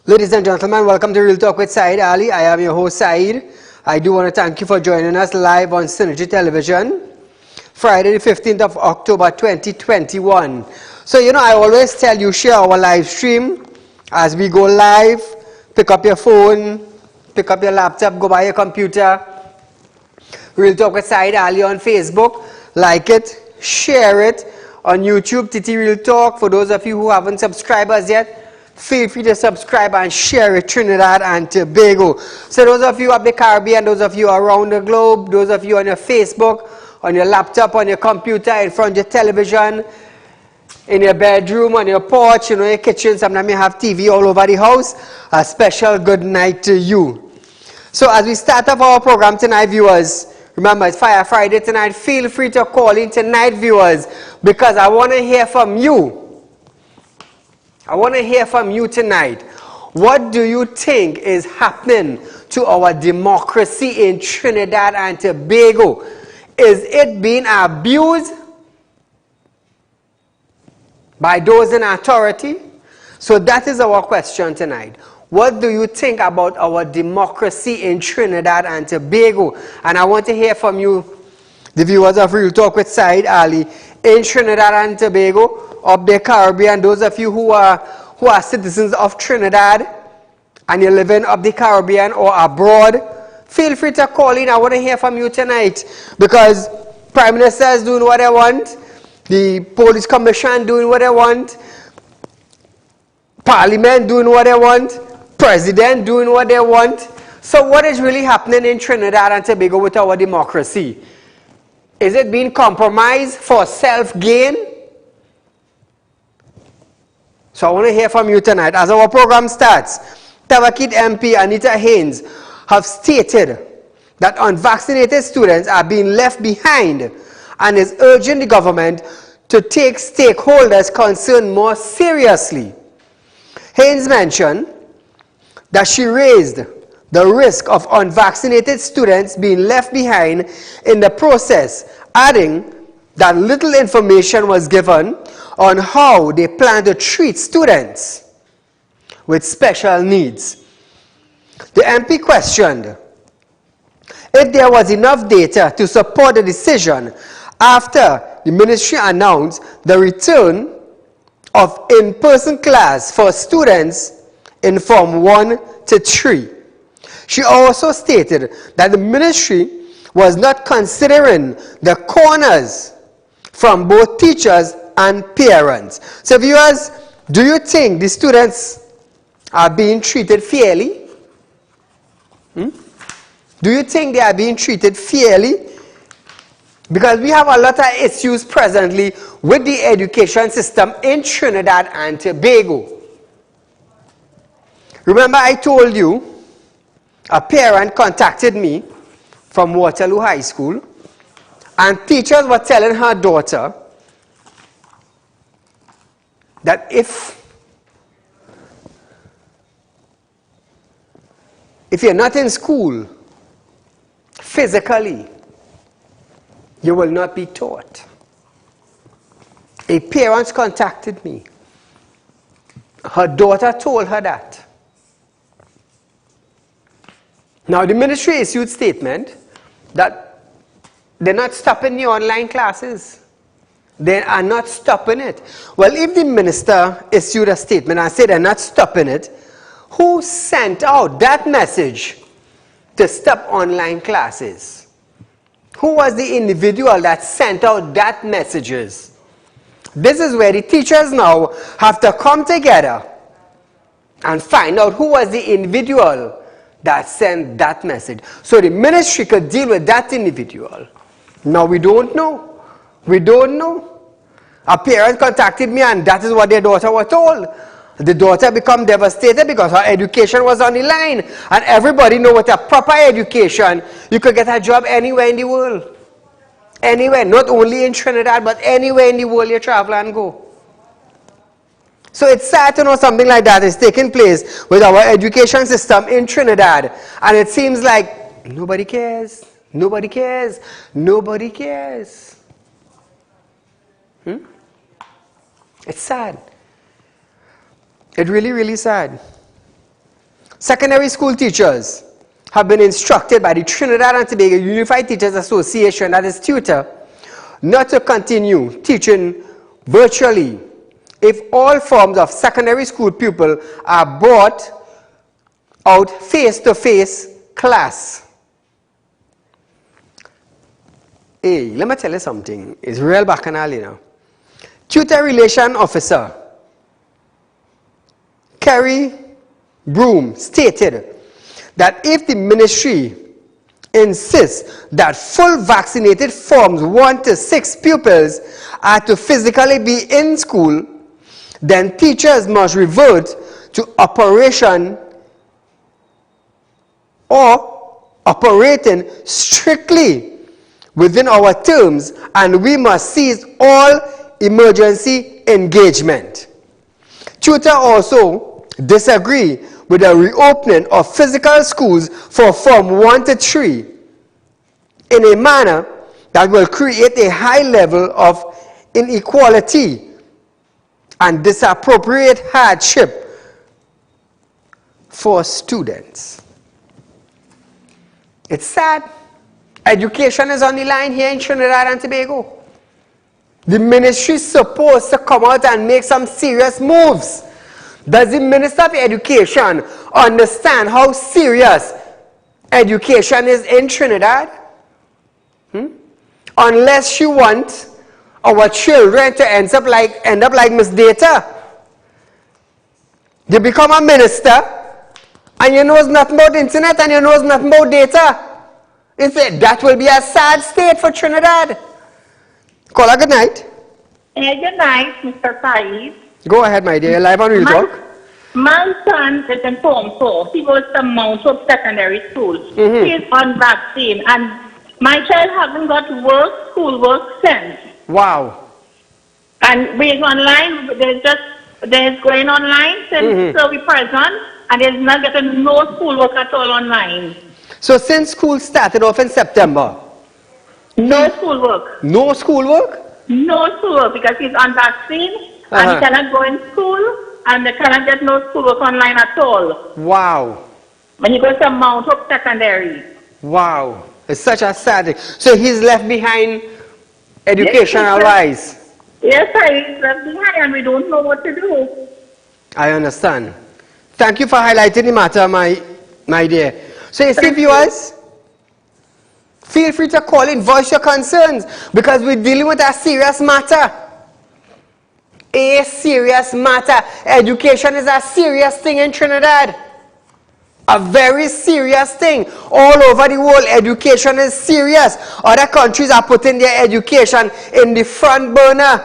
Ladies and gentlemen, welcome to Real Talk with Saieed Ali. I am your host Saeed. I do want to thank you for joining us live on Synergy Television, Friday the 15th of October 2021. So, I always tell you, share our live stream as we go live. Pick up your phone, pick up your laptop, go by your computer. Real Talk with Saieed Ali on Facebook. Like it, share it. On YouTube, TT Real Talk. For those of you who haven't subscribed us yet, feel free to subscribe and share it, Trinidad and Tobago. So those of you up the Caribbean, those of you around the globe, those of you on your Facebook, on your laptop, on your computer, in front of your television, in your bedroom, on your porch, your kitchen, sometimes you have TV all over the house, a special good night to you. So as we start off our program tonight, viewers, remember it's Fire Friday tonight, feel free to call in tonight, viewers, because I want to hear from you. I want to hear from you tonight. What do you think is happening to our democracy in Trinidad and Tobago? Is it being abused by those in authority? So that is our question tonight. What do you think about our democracy in Trinidad and Tobago? And I want to hear from you, the viewers of Real Talk with Saieed Ali, in Trinidad and Tobago, of the Caribbean, those of you who are citizens of Trinidad and you're living up the Caribbean or abroad, feel free to call in. I want to hear from you tonight because Prime Minister is doing what they want, the Police Commission doing what they want, Parliament doing what they want, President doing what they want. So what is really happening in Trinidad and Tobago with our democracy? Is it being compromised for self-gain? So I want to hear from you tonight. As our program starts, Tawakit MP Anita Haynes have stated that unvaccinated students are being left behind and is urging the government to take stakeholders' concern more seriously. Haynes mentioned that she raised the risk of unvaccinated students being left behind in the process, adding that little information was given on how they plan to treat students with special needs. The MP questioned if there was enough data to support the decision after the ministry announced the return of in-person class for students in Form 1 to 3. She also stated that the ministry was not considering the corners from both teachers and parents. So viewers, do you think the students are being treated fairly? Do you think they are being treated fairly? Because we have a lot of issues presently with the education system in Trinidad and Tobago. Remember I told you a parent contacted me from Waterloo High School and teachers were telling her daughter that if you're not in school physically, you will not be taught. A parent contacted me. Her daughter told her that. Now the ministry issued statement that they're not stopping the online classes. They are not stopping it. Well, if the minister issued a statement and said they're not stopping it, who sent out that message to stop online classes? Who was the individual that sent out that messages? This is where the teachers now have to come together and find out who was the individual that sent that message. So the ministry could deal with that individual. Now we don't know. We don't know. A parent contacted me and that is what their daughter was told. The daughter became devastated because her education was on the line. And everybody knows with a proper education, you could get a job anywhere in the world. Anywhere, not only in Trinidad, but anywhere in the world you travel and go. So it's sad to know something like that is taking place with our education system in Trinidad. And it seems like nobody cares. Nobody cares. Nobody cares. It's sad. It's really, really sad. Secondary school teachers have been instructed by the Trinidad and Tobago Unified Teachers Association, that is tutor, not to continue teaching virtually if all forms of secondary school pupil are brought out face-to-face class. Hey, let me tell you something. It's real bacchanal, you know. Tutor Relation Officer Kerry Broom stated that if the ministry insists that full vaccinated forms 1 to 6 pupils are to physically be in school, then teachers must revert to operation or operating strictly within our terms, and we must cease all emergency engagement. Tutor also disagree with the reopening of physical schools for Form 1 to 3 in a manner that will create a high level of inequality and disappropriate hardship for students. It's sad. Education is on the line here in Trinidad and Tobago. The ministry is supposed to come out and make some serious moves. Does the Minister of Education understand how serious education is in Trinidad? Unless you want our children to end up like Miss Data. You become a minister and you know nothing about internet and you know nothing about data. That will be a sad state for Trinidad. Caller, good night. Good night, Mr. Saeed. Go ahead, my dear. Live on Real Talk. My son is in Form 4. He goes to Mount Hope Secondary School. He is on vaccine. And my child hasn't got schoolwork since. Wow. And we're online. There's going online since we present. And there's not getting no schoolwork at all online. So since school started off in September? No schoolwork. No schoolwork? No schoolwork because he's on vaccine. And he cannot go in school. And they cannot get no schoolwork online at all. Wow. When he goes to Mount Hope Secondary. Wow. It's such a sad thing. So he's left behind educational-wise. Yes, he's left behind and we don't know what to do. I understand. Thank you for highlighting the matter, my dear. So you see, viewers, feel free to call in, voice your concerns, because we're dealing with a serious matter. A serious matter. Education is a serious thing in Trinidad. A very serious thing. All over the world, education is serious. Other countries are putting their education in the front burner,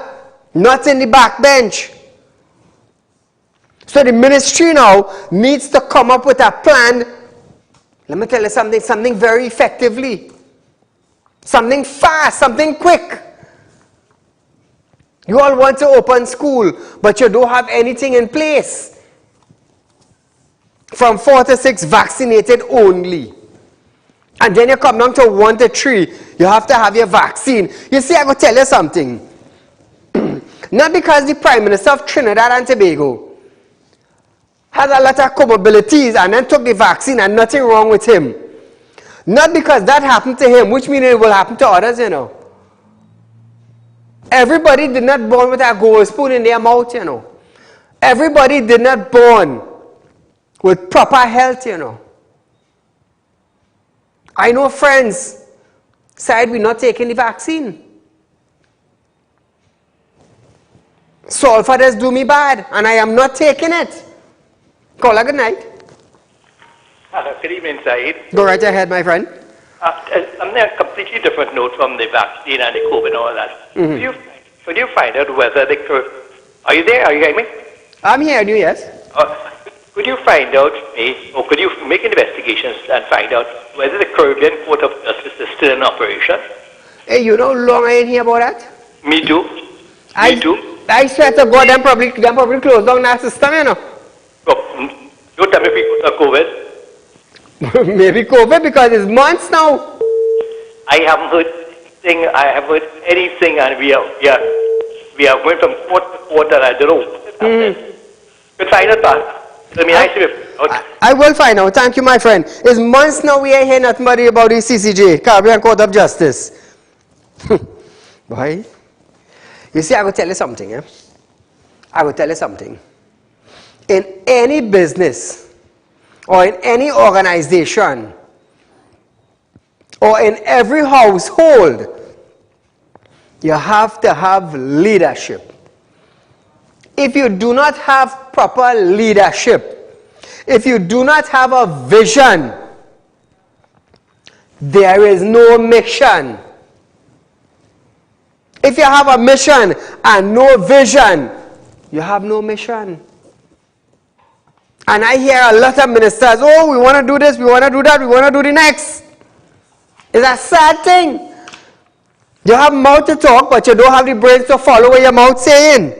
not in the back bench. So the ministry now needs to come up with a plan. Let me tell you something very effectively. Something fast, something quick. You all want to open school, but you don't have anything in place. From 4 to 6 vaccinated only. And then you come down to 1 to 3, you have to have your vaccine. You see, I'm going to tell you something. Not because the Prime Minister of Trinidad and Tobago has a lot of comorbidities and then took the vaccine and nothing wrong with him. Not because that happened to him, which means it will happen to others, you know. Everybody did not born with a gold spoon in their mouth, you know. Everybody did not born with proper health, you know. I know friends said we're not taking the vaccine. Sulfur does do me bad, and I am not taking it. Caller, good night. Good evening, Saeed. Go right ahead, my friend. On a completely different note from the vaccine and the COVID and all that. Could you find out whether the curve... Are you there? Are you hearing me? I'm hearing you, yes. Could you find out, or could you make investigations and find out whether the Caribbean Court of Justice is still in operation? Hey, you know how long I ain't hear about that? Me too. Me too. I swear to God, them probably closed down that system, you know. Oh, don't tell me people are COVID. Maybe COVID, because it's months now. I haven't heard anything, and we are going from court to court, and I don't know. Could find out that. It'll be nice if you find out. I will find out. Thank you, my friend. It's months now we ain't hear nothing about the CCJ, Caribbean Court of Justice. Boy, you see, I will tell you something. I will tell you something. In any business or in any organization or in every household, you have to have leadership. If you do not have proper leadership, if you do not have a vision, there is no mission. If you have a mission and no vision, you have no mission. And I hear a lot of ministers, oh, we want to do this, we want to do that, we want to do the next. It's a sad thing. You have mouth to talk, but you don't have the brains to follow what your mouth saying.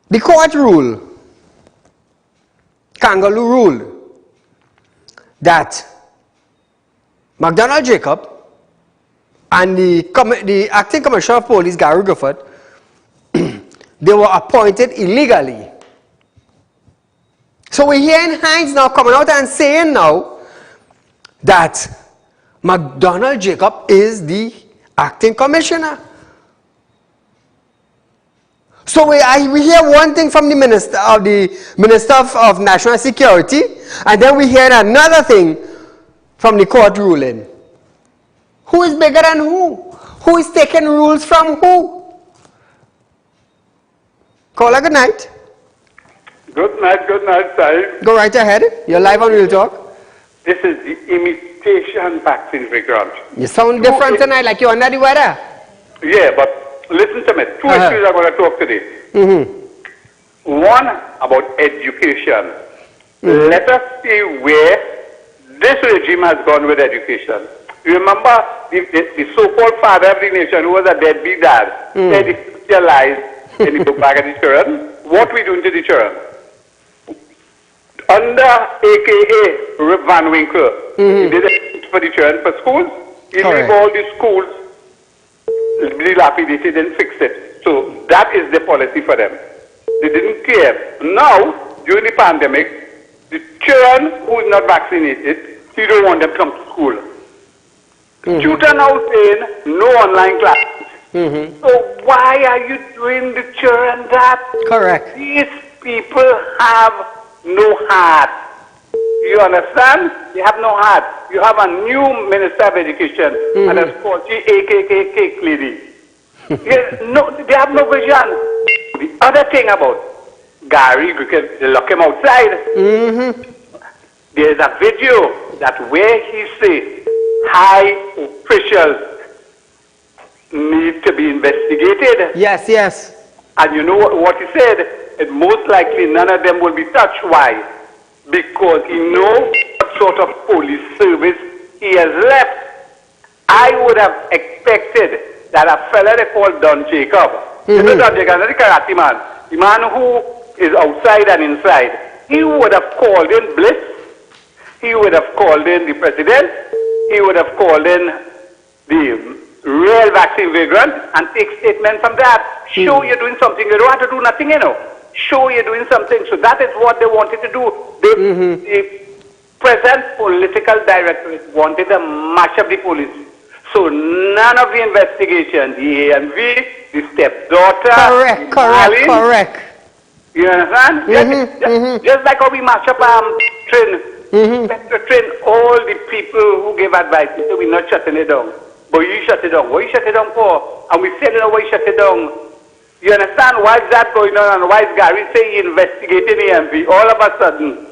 The court ruled, Kangaroo ruled, that McDonald Jacob and the acting commissioner of police, Gary Griffith, they were appointed illegally. So we're hearing Hines now coming out and saying now that McDonald Jacob is the acting commissioner. So we hear one thing from the Minister of National Security, and then we hear another thing from the court ruling. Who is bigger than who? Who is taking rules from who? Caller, good night. Good night, Saeed. Go right ahead. You're live on Real Talk. This is the imitation vaccine grant. You sound different tonight, like you're under the weather. Yeah, but listen to me. Two issues I'm going to talk today. One about education. Let us see where this regime has gone with education. You remember the so-called father of the nation who was a deadbeat dad, said he socialized and he took back at the children. What we doing to the children? Under AKA Rip Van Winkle, he did it for the children for schools. He leave all the schools dilapidated and fix it. So that is the policy for them. They didn't care. Now, during the pandemic, the children who is not vaccinated, he don't want them to come to school. Tutor now saying no online classes. So why are you doing the children that? Correct. These people have no heart. You understand? They have no heart. You have a new Minister of Education, and that's called the AKK Cake Lady. They have no vision. The other thing about Gary, because they lock him outside, there's a video that where he says high officials need to be investigated. Yes, yes. And you know what he said? And most likely none of them will be touched. Why? Because he knows what sort of police service he has left. I would have expected that a fella they call Don Jacob, Don Jacob, not the karate man, the man who is outside and inside, he would have called in Bliss, he would have called in the president, he would have called in the real vaccine vagrant and take statement from that. Show you're doing something. You don't have to do nothing, you know. Show you're doing something. So that is what they wanted to do. The present political directorate wanted to mash up the police. So none of the investigation, the ANV, the stepdaughter, Correct. You understand? Just like how we mash up train, train all the people who gave advice. So we're not shutting it down. But you shut it down. What you shut it down for? And we said, why you shut it down? You understand why is that going on and why is Gary saying he investigating AMV? All of a sudden,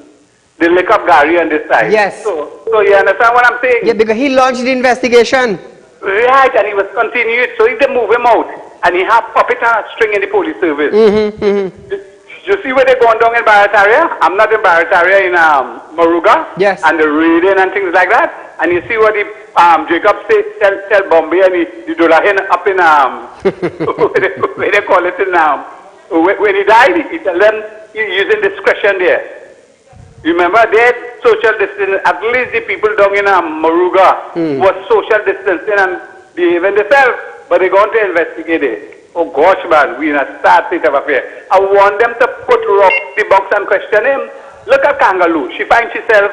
they lick up Gary on this side. Yes. So you understand what I'm saying? Yeah, because he launched the investigation. Right, and he was continuing. So if they move him out and he have puppet and a string in the police service. You see where they're going down in Barataria? I'm not in Barataria, in Moruga. Yes. And the raiding and things like that. And you see what the Jacob say, tell Bombay and the Dolahin up in where they call it in when he died, he tell them he's using discretion there. Remember, they had social distancing. At least the people down in Moruga was social distancing and behaving themselves. but they're going to investigate it. Oh gosh, man, we're in a sad state of affair. I want them to put Rob in the box and question him. Look at Kangaloo. She finds herself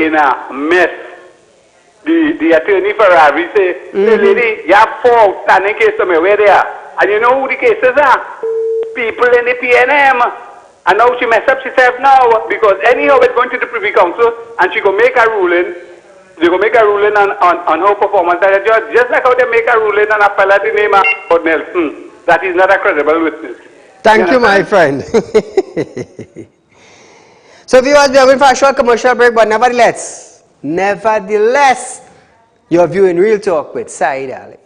in a mess. The attorney for Ravi say, hey lady, you have 4 outstanding cases somewhere. Where they are? And you know who the cases are? People in the PNM. And now she messed up herself now because anyhow it's going to the Privy Council and she go make a ruling. They go make a ruling on her performance as a judge, just like how they make a ruling on a fella the name of Nelson. That is not a credible witness. Thank you, my friend. So viewers, we are going for a short commercial break, but nevertheless, you're viewing Real Talk with Saieed Ali.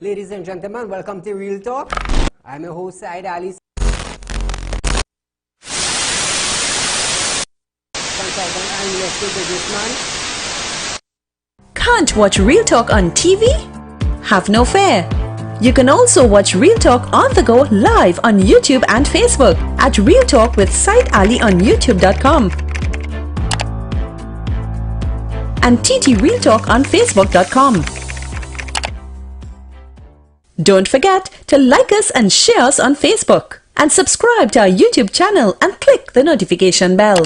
Ladies and gentlemen, welcome to Real Talk. I'm your host, Saieed Ali. Can't watch Real Talk on TV? Have no fear. You can also watch Real Talk on the go live on YouTube and Facebook at Real Talk with Saieed Ali on YouTube.com and TT Real Talk on Facebook.com. Don't forget to like us and share us on Facebook and subscribe to our YouTube channel and click the notification bell.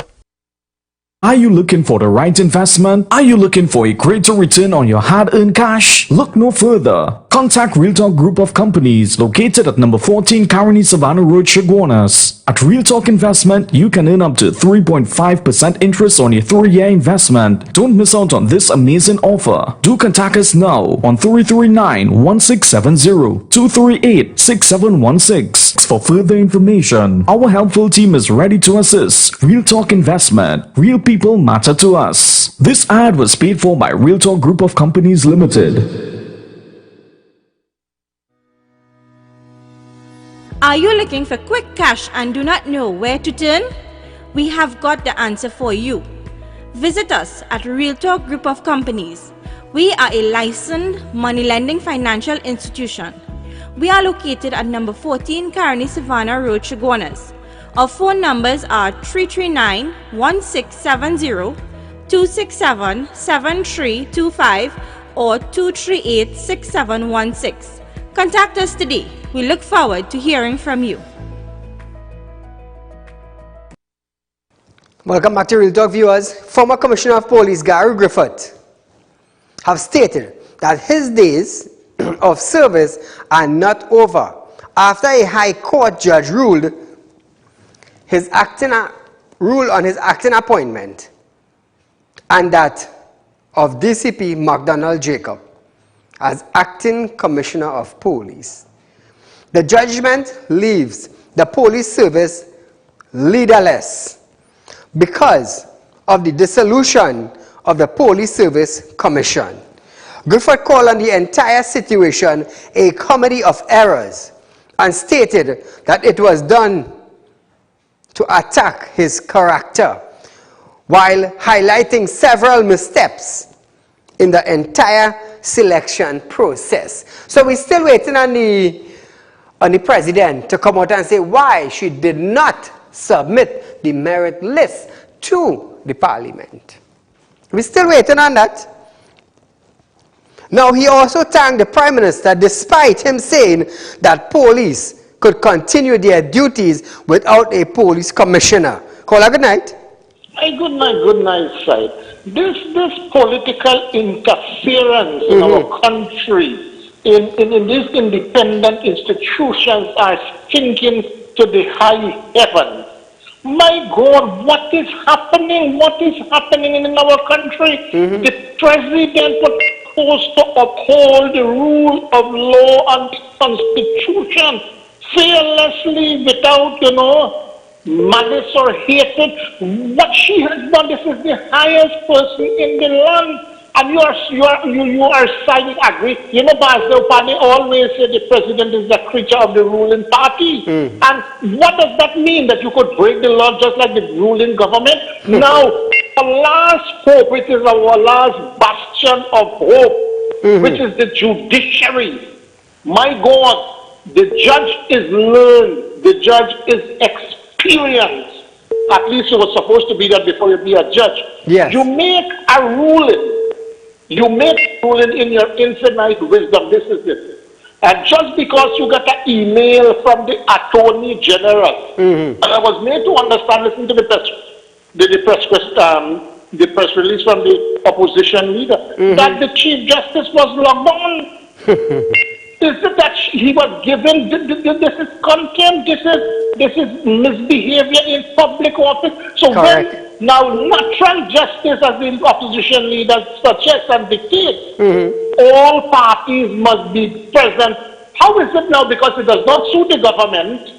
Are you looking for the right investment? Are you looking for a greater return on your hard-earned cash? Look no further. Contact Real Talk Group of Companies located at number 14 Caroni Savannah Road, Chaguanas. At Real Talk Investment, you can earn up to 3.5% interest on your 3-year investment. Don't miss out on this amazing offer. Do contact us now on 339-1670, 238-6716 for further information. Our helpful team is ready to assist. Real Talk Investment. Real people matter to us. This ad was paid for by Real Talk Group of Companies Limited. Are you looking for quick cash and do not know where to turn? We have got the answer for you. Visit us at Real Talk Group of Companies. We are a licensed money lending financial institution. We are located at number 14 Caroni Savannah Road, Chaguanas. Our phone numbers are 339-1670, 267-7325 or 238-6716. Contact us today. We look forward to hearing from you. Welcome back to Real Talk, viewers. Former Commissioner of Police Gary Griffith have stated that his days of service are not over after a High Court judge ruled on his acting appointment and that of DCP McDonald Jacob as acting Commissioner of Police. The judgment leaves the police service leaderless because of the dissolution of the Police Service Commission. Griffith called on the entire situation a comedy of errors and stated that it was done to attack his character, while highlighting several missteps in the entire selection process. So we're still waiting on the president to come out and say why she did not submit the merit list to the parliament. We're still waiting on that. Now, he also thanked the Prime Minister despite him saying that police could continue their duties without a police commissioner. Caller, good night. Good night, Said. This political interference in our country, in these independent institutions are sinking to the high heavens. My God, what is happening? What is happening in our country? The president was supposed to uphold the rule of law and the Constitution fearlessly without, malice or hatred. What she has done, this is the highest person in the land. And you are signing agree. Basil Pani always say the president is the creature of the ruling party. And what does that mean? That you could break the law just like the ruling government? Now, our last hope, which is our last bastion of hope, which is the judiciary. My God, the judge is learned. The judge is experienced. At least you were supposed to be that before you be a judge. Yes. You make a ruling You made a ruling in your infinite wisdom. This is it. And just because you got an email from the Attorney General, and I was made to understand, listen to the press release from the opposition leader, that the Chief Justice was locked down. Is it that he was given, this is contempt, this is misbehavior in public office. So Correct. when now natural justice, as the opposition leader suggests and dictates, all parties must be present. How is it now? Because it does not suit the government.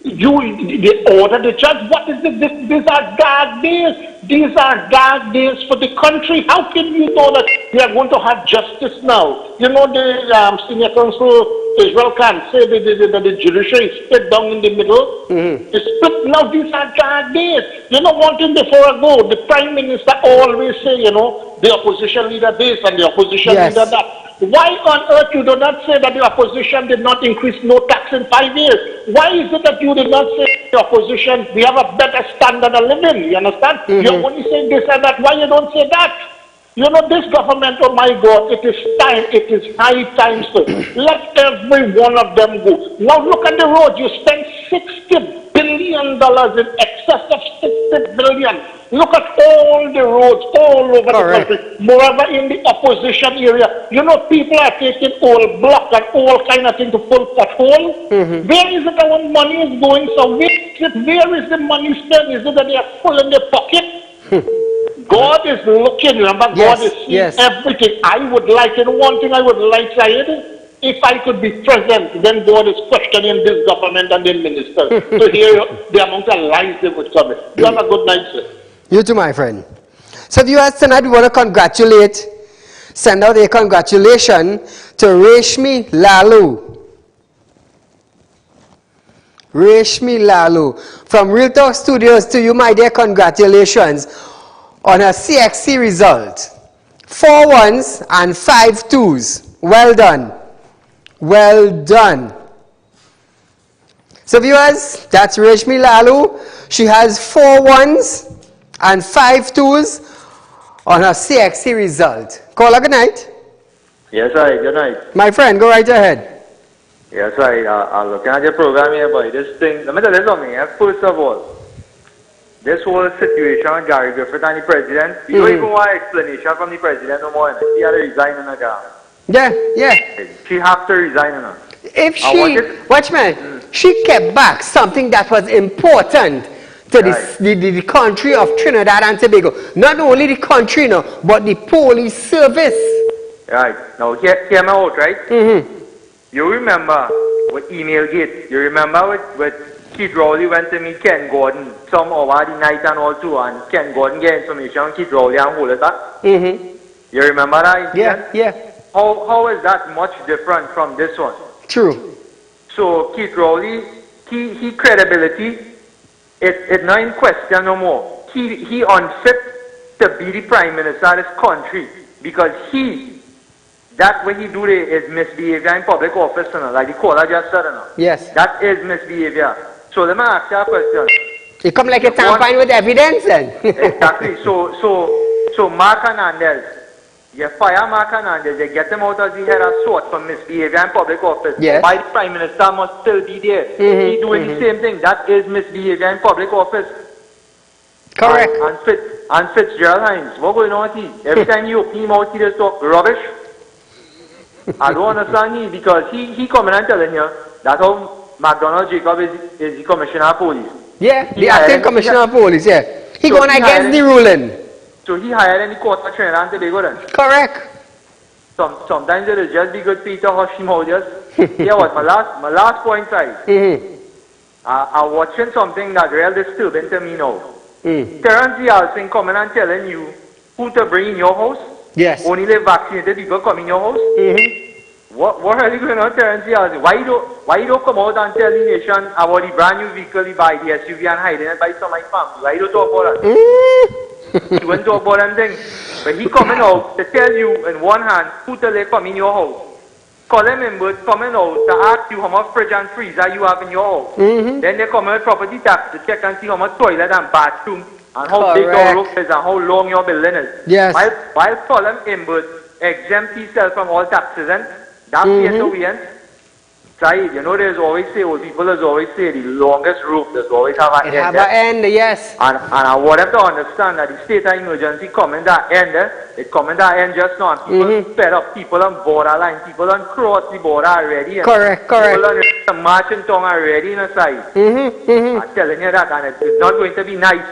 They order the judge. What is it? These are dark days. These are dark days for the country. How can you know that we are going to have justice now? You know, the senior counsel Israel can say that the judiciary is split down in the middle. It's split now. These are dark days. You know, one thing before I go, the Prime Minister always say, you know, the opposition leader this and the opposition leader that. Why on earth you do not say that the opposition did not increase no tax in 5 years? Why is it that you did not say the opposition, we have a better standard of living? You understand? You're only saying this and that. Why you don't say that? You know, this government, oh my God, it is time, it is high time, sir. Let every one of them go. Now look at the road. You spent $60 billion in excess of $60 billion. Look at all the roads all over the country, moreover in the opposition area. You know, people are taking all block and all kind of thing to pull pothole. Where is it our money is going? So where is the money spent? Is it that they are full in their pocket? God is looking, remember, God is seeing everything. I would like, you know, one thing I would like, Saieed, if I could be present, then God is questioning this government and the ministers to hear the amount of lies they would commit. You have a good night, sir. You too, my friend. So viewers, tonight we want to send out a congratulations to Reshmi Lalu. Reshmi Lalu. From Real Talk Studios to you, my dear, congratulations on her CXC result. 4 1s and 5 2s. Well done. Well done. So viewers, that's Reshmi Lalu. She has 4 1s and 5 2s on her CXC result. Caller, good night. Yes, sir. Good night. My friend, go right ahead. Yes, sir. I'm looking at your program here, boy. This thing, let me tell you something. First of all, this whole situation with Gary Griffith and the president, we don't even want explanation from the president no more. She had to resign in her. Yeah. She has to resign in her. If she, watch me, she kept back something that was important to the country of Trinidad and Tobago. Not only the country, no, but the police service. Right. Now, hear me out, right? You remember with Email Gate, you remember with Keith Rowley went to meet Ken Gordon some over the night and all too, and Ken Gordon get information on Keith Rowley and hold it back? You remember that? Yeah. How is that much different from this one? True. So Keith Rowley, he credibility, it's not in question no more. He unfit to be the Prime Minister of this country because that what he do there is misbehavior in public office, you know, like the caller just said. You know. Yes. That is misbehavior. So let me ask you a question. You come like a tampon with evidence then. Exactly. So Mark Hernandez, you fire Mark Hernandez, you get him out of the head of sort for misbehavior in public office. Yes. Why the Prime Minister must still be there? He doing the same thing. That is misbehavior in public office. Correct. And Fitzgerald Hines, what going on with he? Every time you open him out, he just talk rubbish. I don't understand he because he coming and telling you that how McDonald Jacob is the Commissioner of Police. Yeah, the acting Commissioner of Police, yeah. He going against the ruling. So he hired any court of Trinidad and Tobago then? Correct. Sometimes it is just be good Peter hush him out just. Yeah, what my last point is I'm watching something that real disturbing to me now. Terence Yalsing coming and telling you who to bring in your house. Yes. Only the vaccinated people come in your house. What are you going on, Terence Yalsing? Why you don't come out and tell the nation about the brand new vehicle you buy, the SUV and hiding it by some of my family? Why you don't talk about that? He won't talk about them things. But he coming out to tell you in one hand who to let come in your house. Calling members coming out to ask you how much fridge and freezer you have in your house. Then they come out property tax to check and see how much toilet and bathroom and how big your roof is and how long your building is. Yes. While solemn inward, exempt yourself from all taxes and that theatre we in. Saeed, you know there's always say, old people always say, the longest roof does always have an end. Have an end, yes. And I want them to understand that the state of emergency coming that end, it coming that end just now. And people fed up, people on borderline, people on cross the border already. Correct. People on marching tongue already in a side. I'm telling you that, and it's not going to be nice.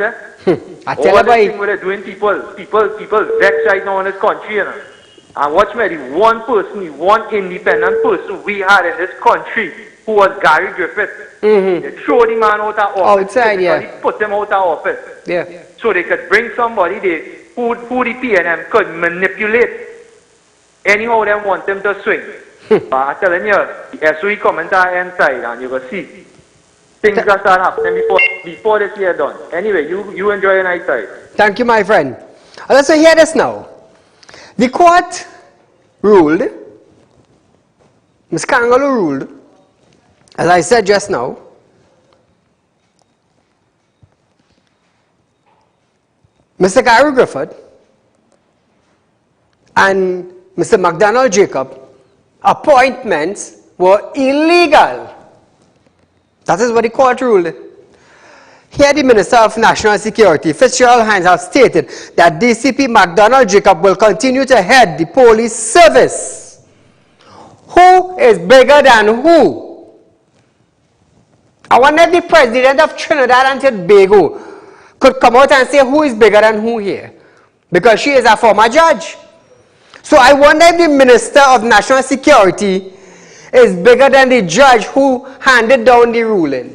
I tell you all this thing we're doing, people vex right now in this country, you know. And watch me, the one independent person we had in this country who was Gary Griffith. They throw the man out of office. Outside, They put him out of office. Yeah. So they could bring somebody who the PNM could manipulate anyhow they want them to swing. But I'm telling you, the SOE comment inside and you will see things that start happening before this year done. Anyway, you enjoy your night side. Thank you, my friend. Let's hear this now. The court ruled, Ms. Kangaloo ruled, as I said just now, Mr. Gary Griffith and Mr. McDonald Jacob appointments were illegal. That is what the court ruled. Here the Minister of National Security, Fitzgerald Hines, has stated that DCP McDonald Jacob will continue to head the police service. Who is bigger than who? I wonder if the President of Trinidad and Tobago could come out and say who is bigger than who here. Because she is a former judge. So I wonder if the Minister of National Security is bigger than the judge who handed down the ruling.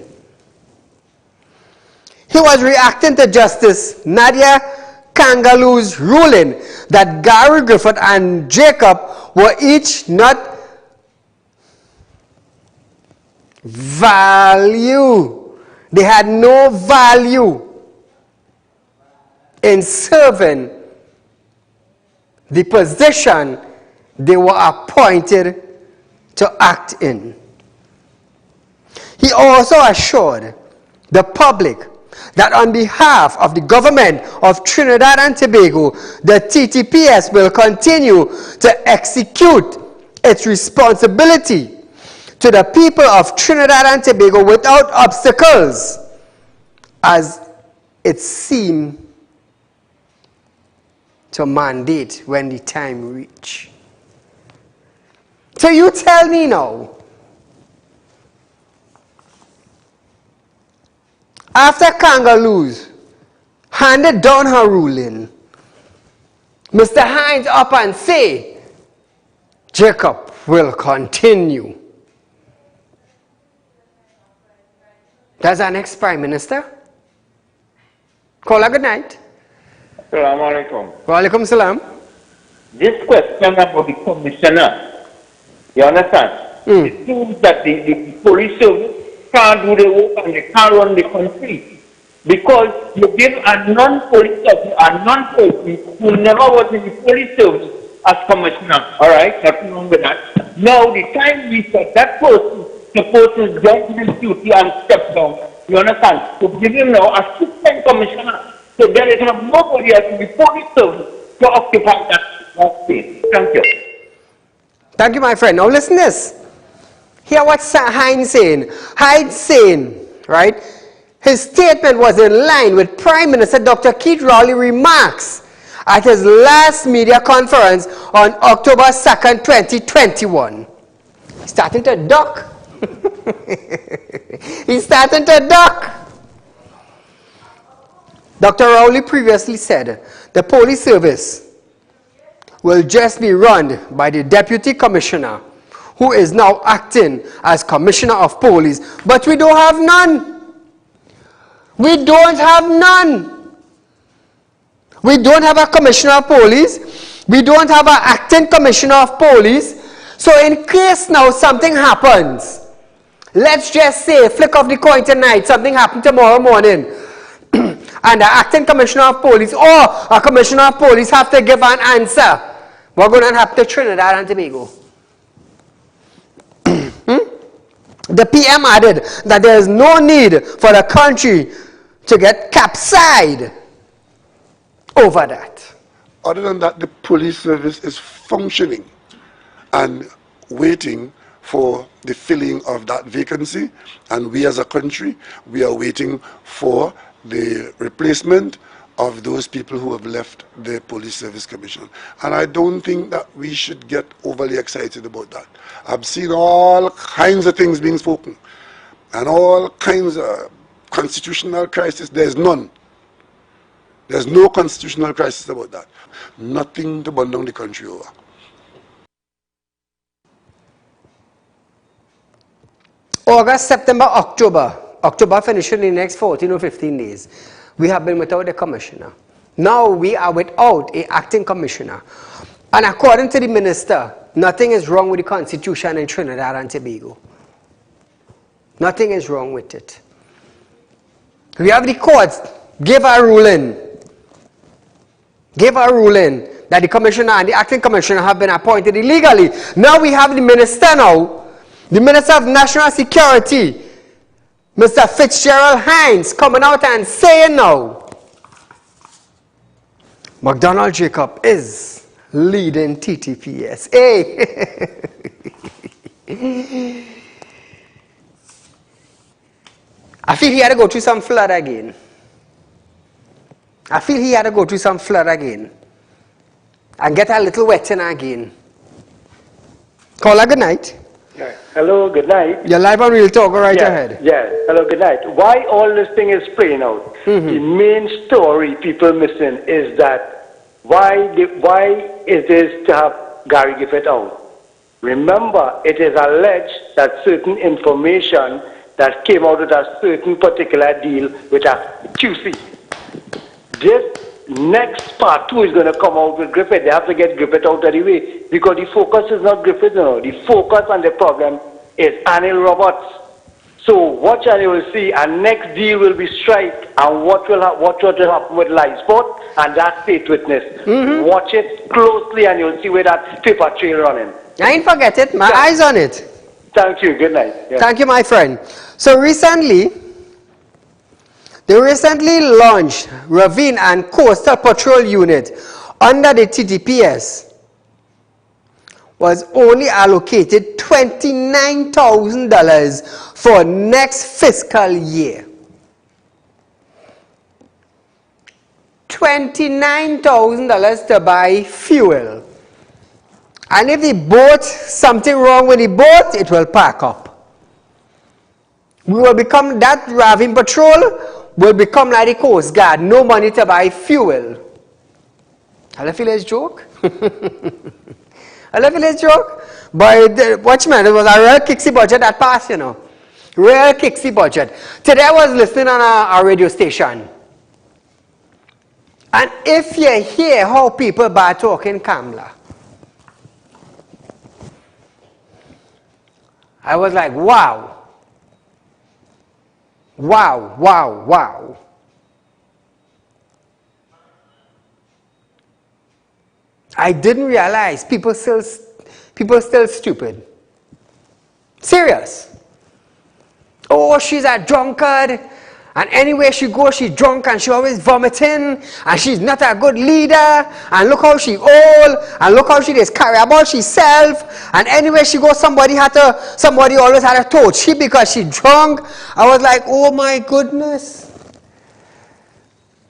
He was reacting to Justice Nadia Kangaloo's ruling that Gary Griffith and Jacob were each not value. They had no value in serving the position they were appointed to act in. He also assured the public that on behalf of the government of Trinidad and Tobago, the TTPS will continue to execute its responsibility to the people of Trinidad and Tobago without obstacles, as it seemed to mandate when the time reached. So you tell me now, after Kangaloo's handed down her ruling, Mr. Hines up and say, Jacob will continue. That's our next Prime Minister. Call her good night. Assalamu alaikum. Wa alaikum salam. This question about the commissioner, you understand? It seems that the police service can't do the work and they can't run the country. Because you give a non-police officer, a non-person who never was in the police service as commissioner. Alright, nothing wrong with that. Now the time we said that person supposed to jump his duty and step down. You understand? To give him now assistant commissioner. So there is nobody else in the police service to occupy that space. Thank you. Thank you, my friend. Now listen to this. Hear what Hines saying. Hines saying, right? His statement was in line with Prime Minister Dr. Keith Rowley's remarks at his last media conference on October 2nd, 2021. He's starting to duck. He's starting to duck. Dr. Rowley previously said the police service will just be run by the Deputy Commissioner, who is now acting as Commissioner of Police. But we don't have none. We don't have none. We don't have a Commissioner of Police. We don't have an acting Commissioner of Police. So in case now something happens, let's just say, flick of the coin tonight, something happened tomorrow morning, and the acting Commissioner of Police or a Commissioner of Police have to give an answer, we're going to have to Trinidad and Tobago. The PM added that there is no need for the country to get capsized over that. Other than that, the police service is functioning and waiting for the filling of that vacancy, and we as a country, we are waiting for the replacement of those people who have left the Police Service Commission. And I don't think that we should get overly excited about that. I've seen all kinds of things being spoken, and all kinds of constitutional crisis. There's none. There's no constitutional crisis about that. Nothing to burn down the country over. August, September, October. October finishing in the next 14 or 15 days. We have been without a commissioner. Now we are without an acting commissioner. And according to the minister, nothing is wrong with the constitution in Trinidad and Tobago. Nothing is wrong with it. We have the courts give a ruling. Give a ruling that the commissioner and the acting commissioner have been appointed illegally. Now we have the minister now. The Minister of National Security, Mr. Fitzgerald Hines, coming out and saying now, McDonald Jacob is leading TTPS. Hey! I feel he had to go through some flood again. And get a little wetting again. Caller, good night. Yeah. Hello, good night. You're live on Real Talk, right ahead. Yeah, hello, good night. Why all this thing is playing out? The main story people missing is that why is this to have Gary Gifford out? Remember, it is alleged that certain information that came out of a certain particular deal with a QC. This next part 2 is going to come out with Griffith. They have to get Griffith out of the way because the focus is not Griffith now. The focus on the problem is Anil Roberts. So watch and you will see a next deal will be strike and what will happen with live sport and that state witness. Watch it closely and you'll see where that paper trail running. I ain't forget it. My eyes on it. Thank you. Good night. Yeah. Thank you, my friend. So they recently launched Ravine and Coastal Patrol Unit under the TTPS was only allocated $29,000 for next fiscal year. $29,000 to buy fuel. And if the boat, something wrong with the boat, it will pack up. We will become, that Ravine Patrol will become like the Coast Guard. No money to buy fuel. I feel it's a joke. But watchman, it was a real kicksy budget that passed, you know. Real kicksy budget. Today I was listening on a radio station. And if you hear how people bad talk in Kamla, I was like, wow. Wow, wow, wow. I didn't realize people still stupid. Serious. Oh, she's a drunkard. And anywhere she goes, she's drunk and she always vomiting. And she's not a good leader. And look how she old. And look how she just carry about herself. And anywhere she goes, somebody always had to touch she because she drunk. I was like, oh my goodness.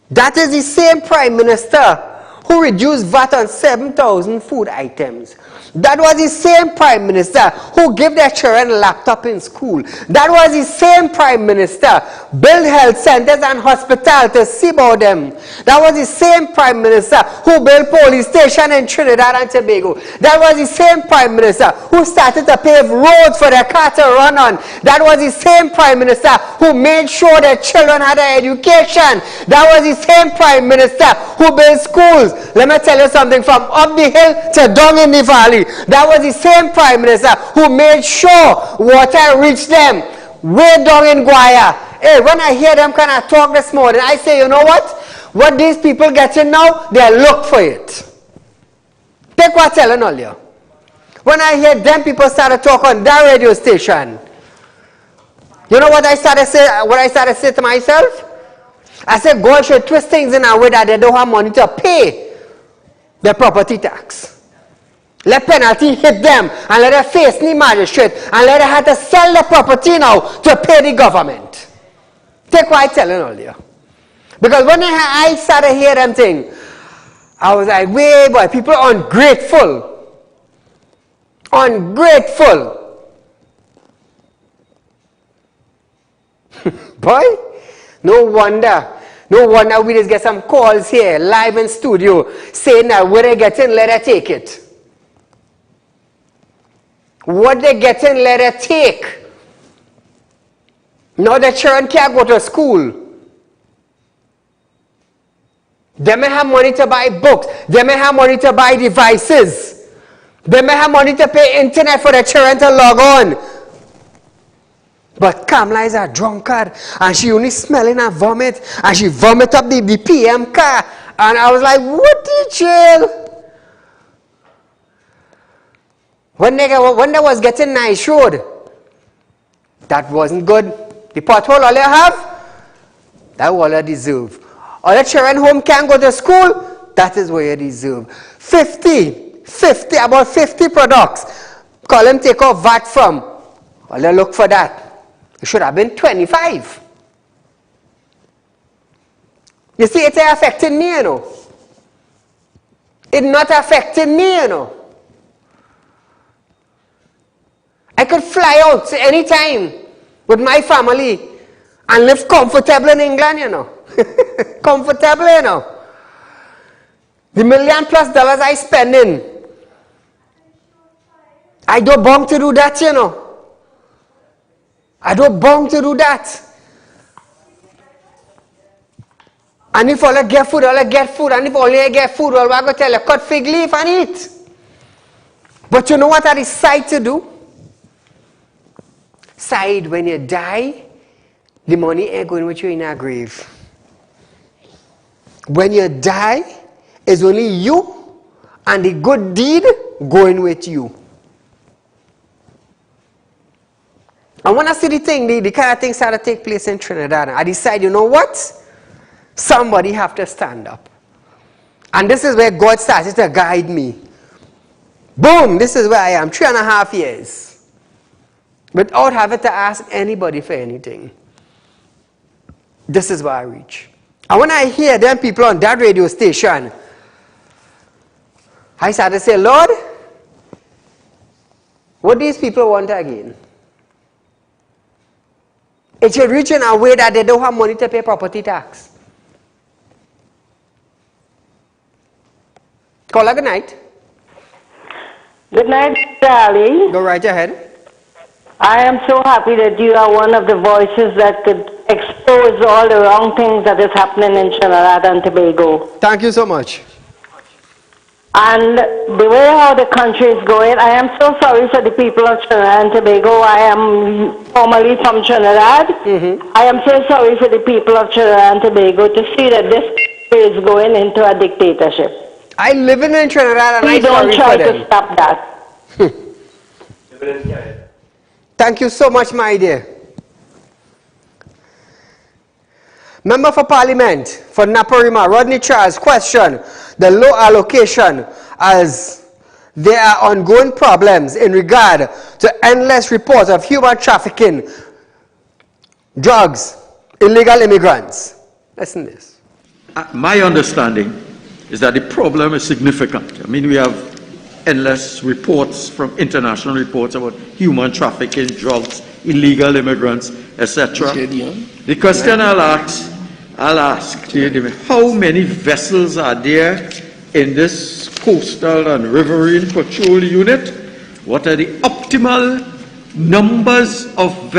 That is the same Prime Minister who reduced VAT on 7,000 food items. That was the same Prime Minister who gave their children a laptop in school. That was the same Prime Minister built health centers and hospitals to see about them. That was the same Prime Minister who built police station in Trinidad and Tobago. That was the same Prime Minister who started to pave roads for their car to run on. That was the same Prime Minister who made sure their children had an education. That was the same Prime Minister who built schools. Let me tell you something, from up the hill to down in the valley. That was the same Prime Minister who made sure water reached them way down in Guaya. Hey, when I hear them kind of talk this morning, I say, you know what? What these people getting now, they look for it. Take what I'm telling all you. When I hear them people start to talk on that radio station, you know what I started to say to myself? I said God should twist things in a way that they don't have money to pay the property tax. Let penalty hit them and let them face the magistrate and let them have to sell the property now to pay the government. Take what I'm telling all you. Because when I started hearing them thing, I was like, wait boy, people are ungrateful. Ungrateful. Boy, no wonder we just get some calls here live in studio saying that what they get in, let her take it. What they get in, let her take. Now the children can't go to school. They may have money to buy books. They may have money to buy devices. They may have money to pay internet for the children to log on. But Kamala is a drunkard and she only smelling and vomit and she vomit up the PM car. And I was like, what the chill? When they was getting nice road, that wasn't good. The pothole all you have, that all you deserve. All the children home can't go to school, that is what you deserve. about 50 products. Call them take off VAT from. All you look for that. It should have been 25. You see, it's affecting me, you know. It's not affecting me, you know. I could fly out anytime with my family and live comfortable in England, you know. Comfortable, you know. The $1 million+ I spending, I don't bound to do that, you know. I don't bound to do that. And if all I get food, all I get food. And if all I get food, all I go tell you, cut fig leaf and eat. But you know what I decide to do? Said, when you die, the money ain't going with you in a grave. When you die, it's only you and the good deed going with you. And when I see the thing, the kind of things that take place in Trinidad, I decide, you know what? Somebody have to stand up. And this is where God started to guide me. Boom, this is where I am, 3.5 years. Without having to ask anybody for anything. This is where I reach. And when I hear them people on that radio station, I started to say, Lord, what these people want again? It should reach in a way that they don't have money to pay property tax. Caller, good night. Good night, Mr. Ali. Go right ahead. I am so happy that you are one of the voices that could expose all the wrong things that is happening in Trinidad and Tobago. Thank you so much. And the way how the country is going, I am so sorry for the people of Trinidad and Tobago. I am formerly from Trinidad. I am so sorry for the people of Trinidad and Tobago to see that this country is going into a dictatorship. I live in Trinidad and I don't try to stop that. Thank you so much, my dear. Member for Parliament for Naparima, Rodney Charles, question the low allocation as there are ongoing problems in regard to endless reports of human trafficking, drugs, illegal immigrants. Listen to this. My understanding is that the problem is significant. I mean, we have endless reports from international reports about human trafficking, drugs, illegal immigrants, etc. The question I'll ask you, how many vessels are there in this coastal and riverine patrol unit? What are the optimal numbers of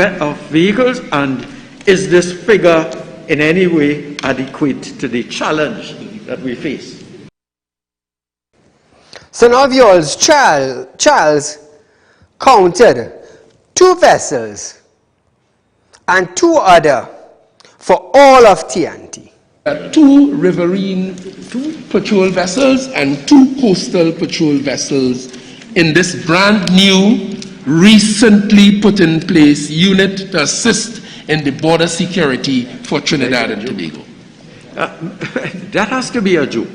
vehicles, and is this figure in any way adequate to the challenge that we face? So now viewers, Charles counted 2 vessels and 2 other for all of TNT. 2 riverine patrol vessels and 2 coastal patrol vessels in this brand new, recently put in place unit to assist in the border security for Trinidad and Tobago. That has to be a joke.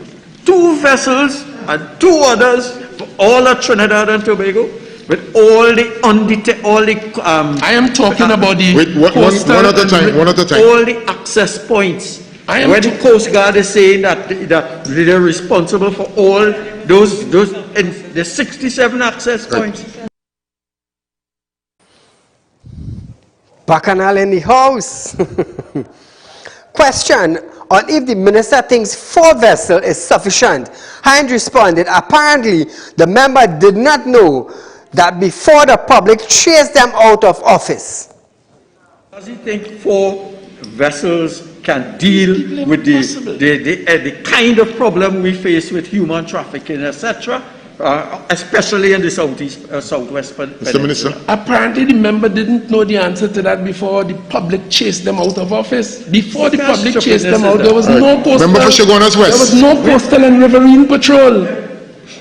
2 vessels and 2 others, all at Trinidad and Tobago, with all the I am talking about the one at a time. All the access points. Where the Coast Guard is saying that they're responsible for all those and the 67 access points. Bacchanal in the house. Question on if the minister thinks 4 vessels is sufficient. Hind responded, apparently the member did not know that before the public chased them out of office. Does he think 4 vessels can deal with the kind of problem we face with human trafficking, etc., especially in the southwest peninsula? Minister. Apparently the member didn't know the answer to that before the public chased them out of office. Before the public chased them out, there was no postal. Member for Chaguanas West. There was no postal and riverine patrol.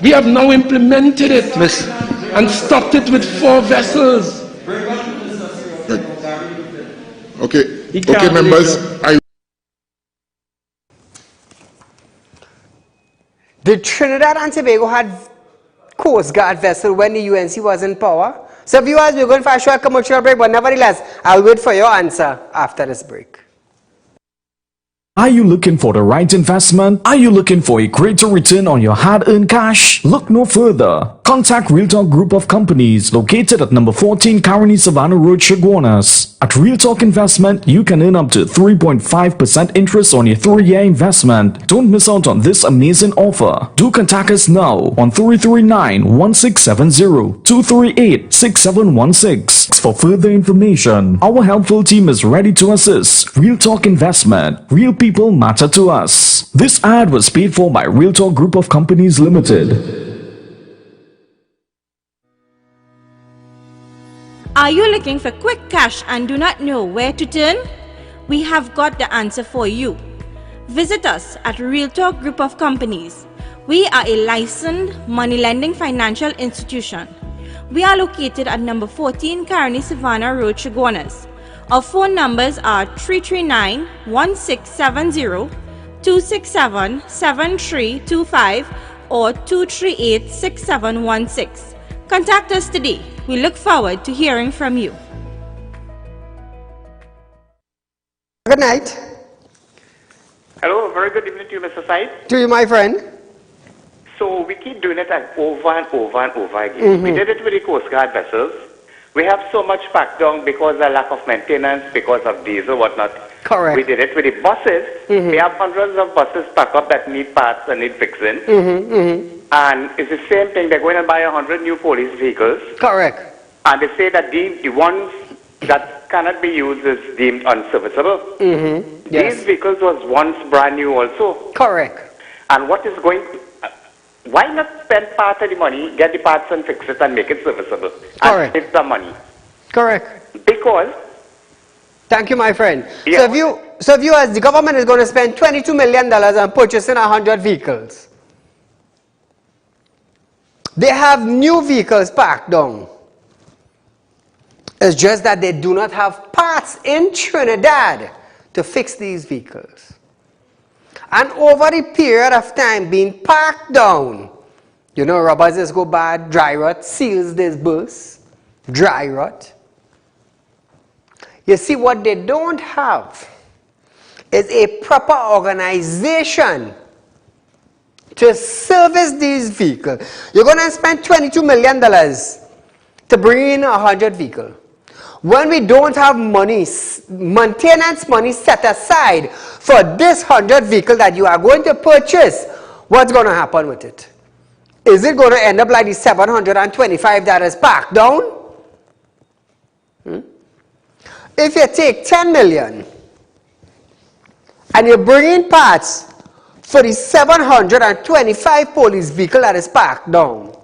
We have now implemented it and stopped it with 4 vessels. Okay, members. Did Trinidad and Tobago had Coast Guard vessel when the UNC was in power? So viewers, we're going for a short commercial break, but nevertheless, I'll wait for your answer after this break. Are you looking for the right investment? Are you looking for a greater return on your hard-earned cash? Look no further. Contact Real Talk Group of Companies located at number 14 Caroni Savannah Road, Chaguanas. At Real Talk Investment, you can earn up to 3.5% interest on your 3-year investment. Don't miss out on this amazing offer. Do contact us now on 339-1670, 238-6716 for further information. Our helpful team is ready to assist. Real Talk Investment. Real people matter to us. This ad was paid for by Real Talk Group of Companies Limited. Are you looking for quick cash and do not know where to turn? We have got the answer for you. Visit us at Real Talk Group of Companies. We are a licensed money lending financial institution. We are located at number 14 Caroni Savannah Road, Chaguanas. Our phone numbers are 339-1670, 267-7325 or 238-6716. Contact us today. We look forward to hearing from you. Good night. Hello, very good evening to you, Mr. Said. To you, my friend. So we keep doing it over and over and over again. We did it with the Coast Guard vessels. We have so much packed down because of lack of maintenance, because of diesel, whatnot. Correct. We did it with the buses. We have hundreds of buses stuck up that need parts and need fixing. And it's the same thing. They're going to buy 100 new police vehicles. Correct. And they say that the ones that cannot be used is deemed unserviceable. Yes. These vehicles was once brand new also. Correct. And what is going to... Why not spend part of the money, get the parts and fix it and make it serviceable? Correct. And save the money. Correct. Because... Thank you, my friend. Yeah. So if you as the government is going to spend $22 million on purchasing 100 vehicles. They have new vehicles packed down. It's just that they do not have parts in Trinidad to fix these vehicles. And over the period of time being packed down, you know, rubbers just go bad, dry rot, seals this burst, dry rot. You see, what they don't have is a proper organization to service these vehicles. You're going to spend $22 million to bring in 100 vehicles. When we don't have money, maintenance money set aside for this 100 vehicles that you are going to purchase, what's going to happen with it? Is it going to end up like the 725 that is packed down? If you take 10 million and you bring in parts for the 725 police vehicle that is packed down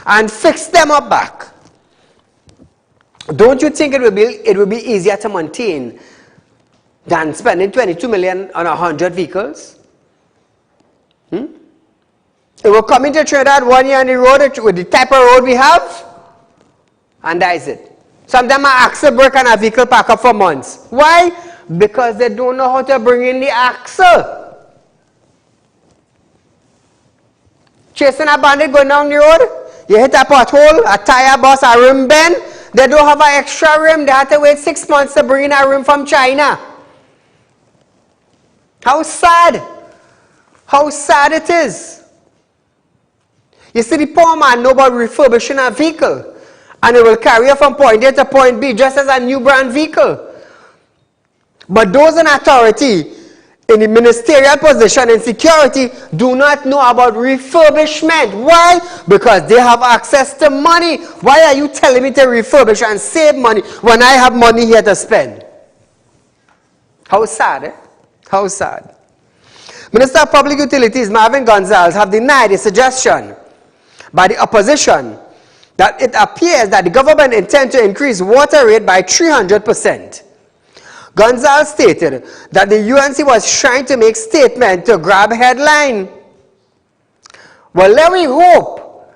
and fix them up back, don't you think it will be easier to maintain than spending 22 million on 100 vehicles? It will come into Trinidad 1 year on the road with the type of road we have, and that is it. Sometimes I axle break and a vehicle pack up for months. Why? Because they don't know how to bring in the axle. chasing a bandit going down the road, you hit a pothole, a tire bust, a rim bend, they don't have an extra rim, they have to wait 6 months to bring in a rim from China. How sad. How sad it is. You see, the poor man know about refurbishing a vehicle, and it will carry you from point A to point B just as a new brand vehicle. But those in authority, in the ministerial position in security, do not know about refurbishment. Why? Because they have access to money. Why are you telling me to refurbish and save money when I have money here to spend? How sad, eh? How sad. Minister of Public Utilities Marvin Gonzalez have denied a suggestion by the opposition that it appears that the government intends to increase water rate by 300%. Gonzalez stated that the UNC was trying to make statement to grab headline. Well, let me hope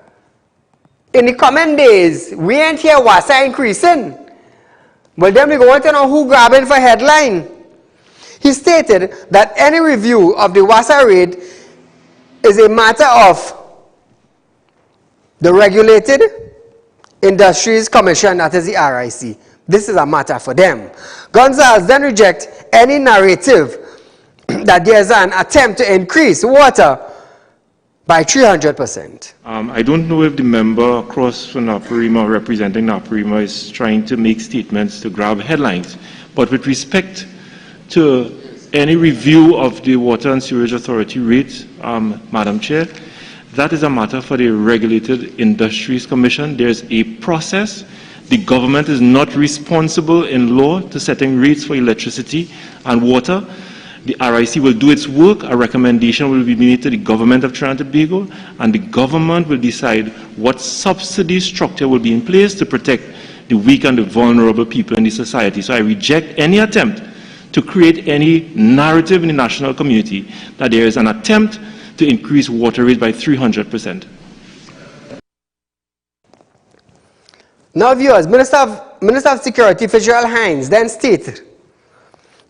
in the coming days we ain't hear WASA increasing. Well, then we go on to know who grabbing for headline. He stated that any review of the WASA rate is a matter of the Regulated Industries Commission, that is the RIC. This is a matter for them. Gonzalez then rejects any narrative that there is an attempt to increase water by 300%. I don't know if the member across from Naparima, representing Naparima, is trying to make statements to grab headlines. But with respect to any review of the Water and Sewerage Authority rates, Madam Chair, that is a matter for the Regulated Industries Commission. There's a process. The government is not responsible in law to setting rates for electricity and water. The RIC will do its work. A recommendation will be made to the government of Trinidad and Tobago, and the government will decide what subsidy structure will be in place to protect the weak and the vulnerable people in the society. So I reject any attempt to create any narrative in the national community that there is an attempt to increase water rates by 300%. Now viewers, Minister of Security Fitzgerald Hines then stated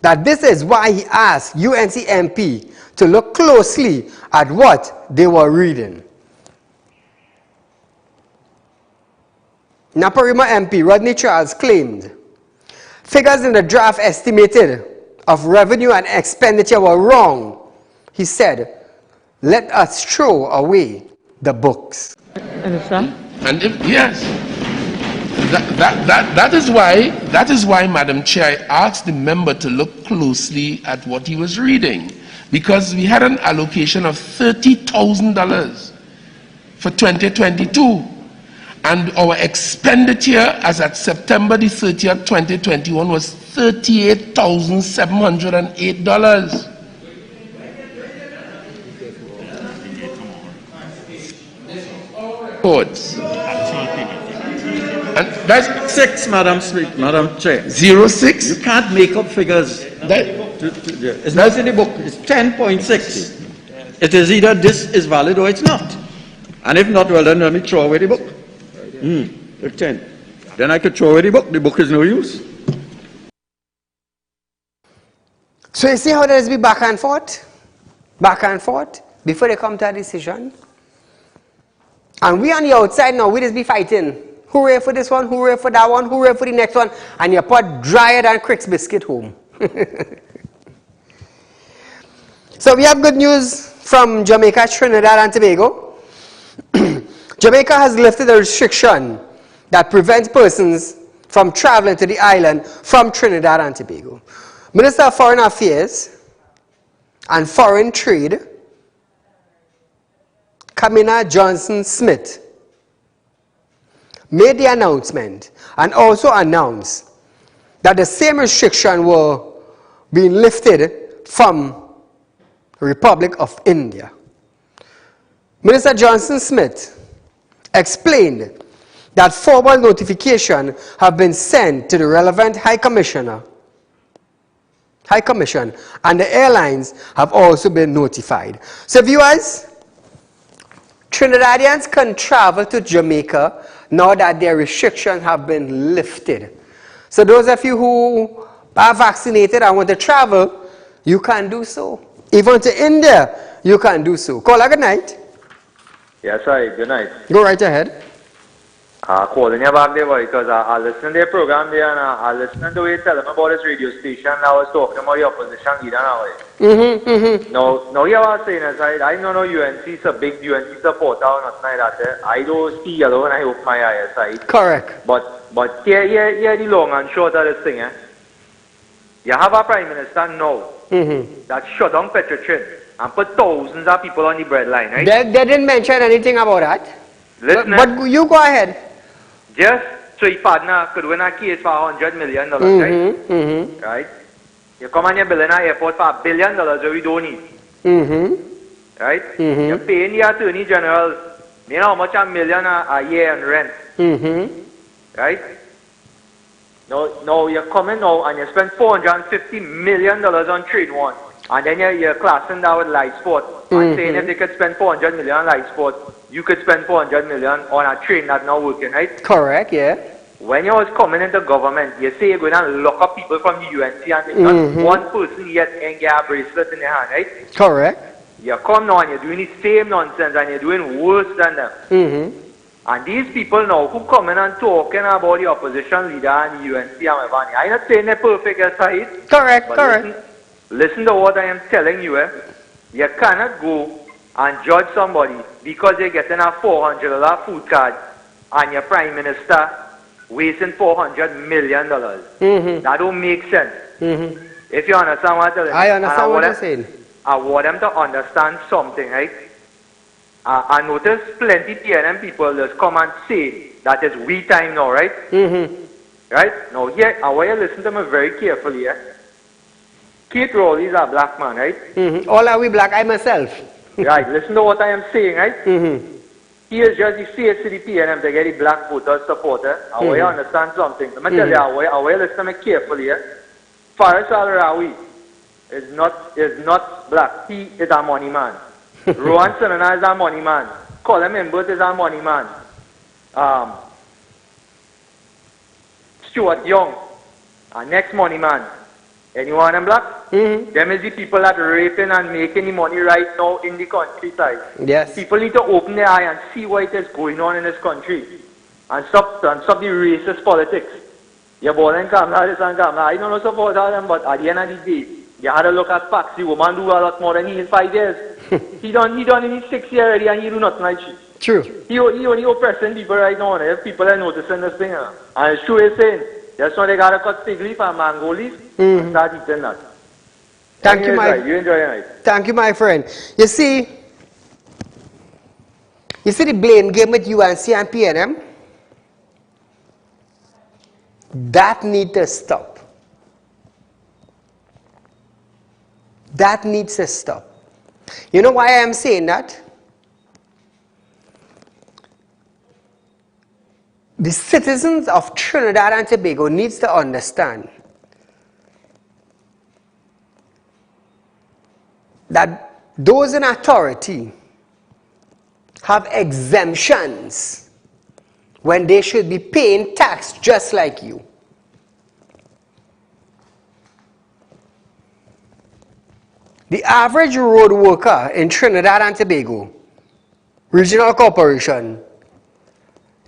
that this is why he asked UNC MP to look closely at what they were reading. Naparima MP Rodney Charles claimed figures in the draft estimated of revenue and expenditure were wrong. He said, let us throw away the books. And if, yes, that is why, Madam Chair, I asked the member to look closely at what he was reading, because we had an allocation of $30,000 for 2022, and our expenditure as at September the 30th, 2021 was $38,708. Codes. And that's 6, Madam Chair. 06. You can't make up figures. It's not in the book. It's 10.6. It is either this is valid or it's not. And if not, well then let me throw away the book. 10. Then I could throw away the book. The book is no use. So you see how there's be back and forth before they come to a decision. And we on the outside now, we just be fighting. Hooray for this one, hooray for that one, hooray for the next one, and you put drier than Crick's biscuit home. So we have good news from Jamaica, Trinidad and Tobago. Jamaica has lifted a restriction that prevents persons from traveling to the island from Trinidad and Tobago. Minister of Foreign Affairs and Foreign Trade, Kamina Johnson-Smith, made the announcement and also announced that the same restriction were being lifted from the Republic of India. Minister Johnson-Smith explained that formal notification have been sent to the relevant High Commission, and the airlines have also been notified. So viewers, Trinidadians can travel to Jamaica now that their restrictions have been lifted. So those of you who are vaccinated and want to travel, you can do so. Even to India, you can do so. Call a good night. Yes, hi, good night. Go right ahead. Calling you back there, boy, because I listened to their program there and I listened to the way you tell them about this radio station. I was talking about the opposition leader now. Now, you are saying, as I don't know UNC is a big UNC supporter or nothing like that. I don't see yellow and I open my eyes. Correct. But here the long and short of this thing. You have a prime minister now that shut down Petrochin and put thousands of people on the breadline, right? They didn't mention anything about that. Listen, but you go ahead. Just so your partner could win a case for $100 million, right? Right? You come and you build an airport for $1 billion that we don't need. Right? You're paying the attorney general, you know how much $1 million a year in rent. Right? Now you're coming now and you spend $450 million on trade one. And then you're classing that with live sport and saying if they could spend $400 million on live sport, you could spend $400 million on a train that's not working, right? Correct, yeah. When you was coming into government, you say you're going to lock up people from the UNC and not one person yet ain't get a bracelet in their hand, right? Correct. You come now and you're doing the same nonsense and you're doing worse than them. And these people now who come in and talking about the opposition leader and the UNC and whatever, I'm not saying they're perfect aside. Correct, correct. Listen to what I am telling you. You cannot go and judge somebody because they're getting a $400 food card and your prime minister wasting $400 million. That don't make sense. If you understand what I'm telling you. I understand what you're saying. I want them to understand something, right? I notice plenty PNM people just come and say that it's we time now, right? Right? Now here, I want you to listen to me very carefully. Kate Rowley is a black man, right? All are we black? I myself. Right, listen to what I am saying, right? He is just the face of the PNM to get the black voters supported. I want you to understand something. Let me tell you, I want you to listen to me carefully. Faris Al-Rawi is not black. He is a money man. Rohan Sanana is a money man. Colin Imbert is a money man. Stuart Young, our next money man. Anyone in black? Them is the people that are raping and making the money right now in the countryside. Yes. People need to open their eye and see what is going on in this country. And stop the racist politics. You're born in Kamla, this and Kamla. I don't know support them, but at the end of the day, you had to look at facts. The woman do a lot more than he in 5 years. he done in his 6 years already and he do nothing like shit. True. He only oppressing people right now. And people are noticing this thing. And it's true he's saying. That's why they got to cut fig leaf and mango leaf and start eating that. Thank you, my You enjoy your night. Thank you, my friend. You see the blame game with UNC and PNM? That needs to stop. That needs to stop. You know why I am saying that? The citizens of Trinidad and Tobago needs to understand that those in authority have exemptions when they should be paying tax just like you. The average road worker in Trinidad and Tobago, Regional Corporation,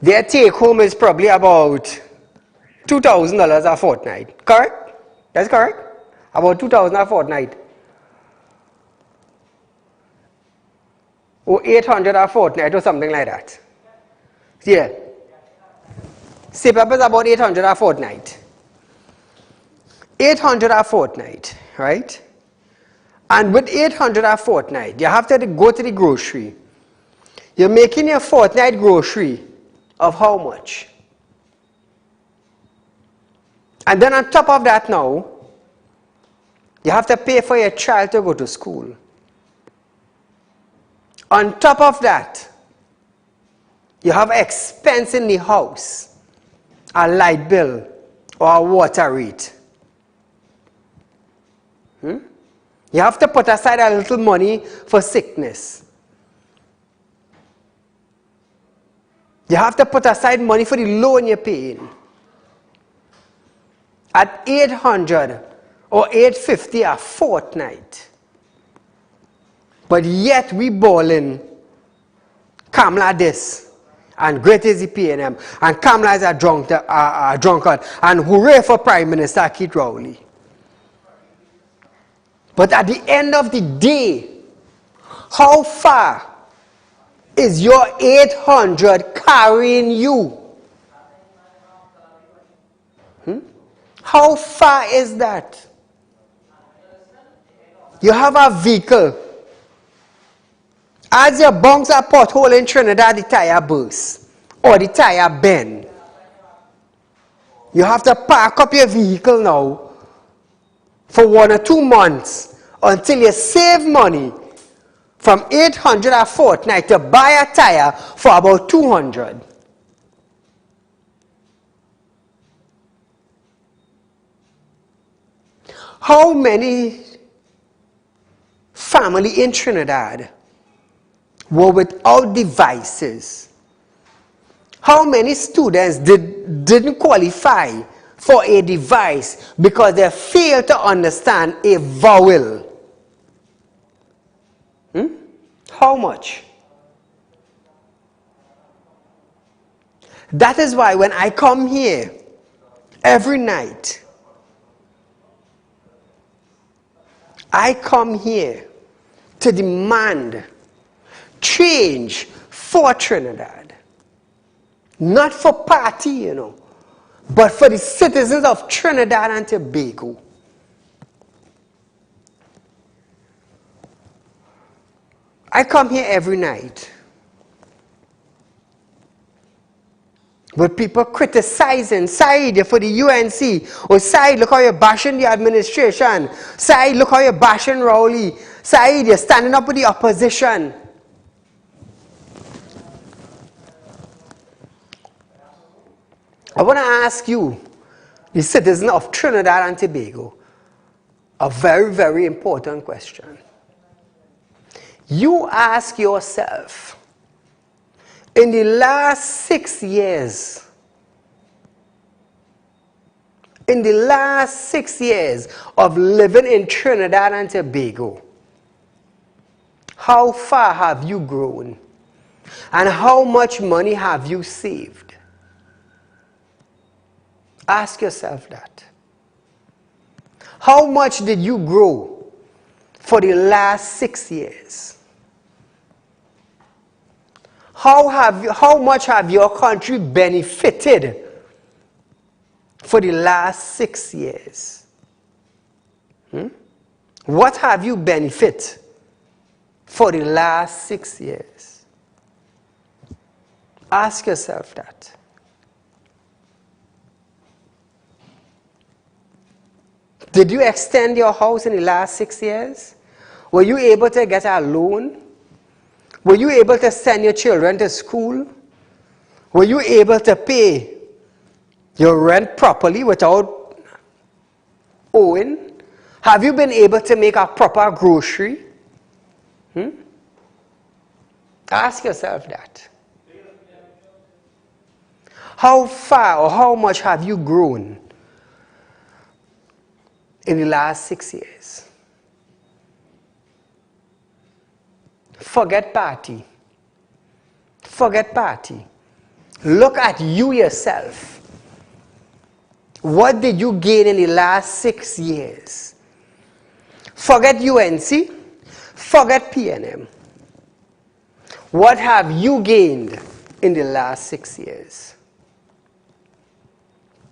their take home is probably about $2,000 a fortnight. Correct? That's correct? About $2,000 a fortnight. Or $800 a fortnight or something like that. Yeah. CPAP is about $800 a fortnight. $800 a fortnight, right? And with $800 a fortnight, you have to go to the grocery. You're making your fortnight grocery of how much? And then on top of that now, you have to pay for your child to go to school. On top of that, you have expense in the house, a light bill or a water rate. You have to put aside a little money for sickness. You have to put aside money for the loan you're paying. At $800 or $850 a fortnight. But yet we balling Kamla this, and great is the PNM, and Kamla is a drunkard, and hooray for Prime Minister Keith Rowley. But at the end of the day, how far is your 800 carrying you? How far is that? You have a vehicle. As your bunks are pothole in Trinidad, the tire bursts or the tire bend. You have to park up your vehicle now for 1 or 2 months until you save money from 800 a fortnight to buy a tire for about 200. How many family in Trinidad were without devices? How many students didn't qualify for a device because they failed to understand a vowel? How much? That is why when I come here every night, I come here to demand change for Trinidad. Not for party, but for the citizens of Trinidad and Tobago. I come here every night with people criticizing Saieed for the UNC, or Saieed, look how you're bashing the administration. Saieed, look how you're bashing Rowley. Saieed, you're standing up with the opposition. I want to ask you, the citizen of Trinidad and Tobago, a very, very important question. You ask yourself, in the last 6 years, of living in Trinidad and Tobago, how far have you grown? And how much money have you saved? Ask yourself that. How much did you grow for the last 6 years? How much have your country benefited for the last 6 years? What have you benefited for the last 6 years? Ask yourself that. Did you extend your house in the last 6 years? Were you able to get a loan? Were you able to send your children to school? Were you able to pay your rent properly without owing? Have you been able to make a proper grocery? Ask yourself that. How far or how much have you grown in the last 6 years? Forget party. Forget party. Look at you yourself. What did you gain in the last 6 years? Forget UNC. Forget PNM. What have you gained in the last 6 years?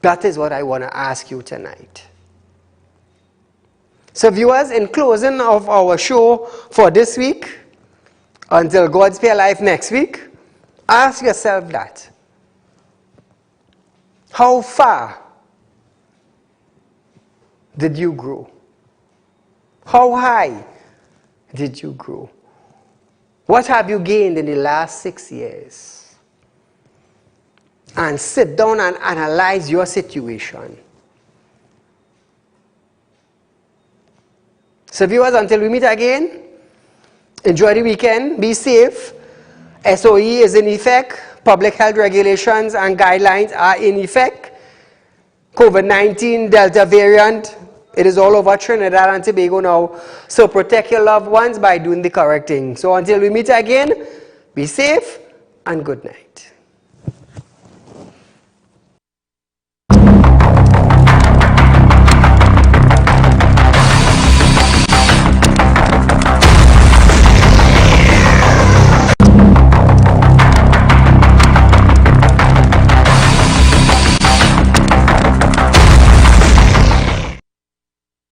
That is what I want to ask you tonight. So viewers, in closing of our show for this week, until God spare life next week, ask yourself that. How far did you grow? How high did you grow? What have you gained in the last 6 years? And sit down and analyze your situation. So viewers, until we meet again, enjoy the weekend, be safe. SOE is in effect. Public health regulations and guidelines are in effect. COVID-19 Delta variant, it is all over Trinidad and Tobago now. So protect your loved ones by doing the correct thing. So until we meet again, be safe and good night.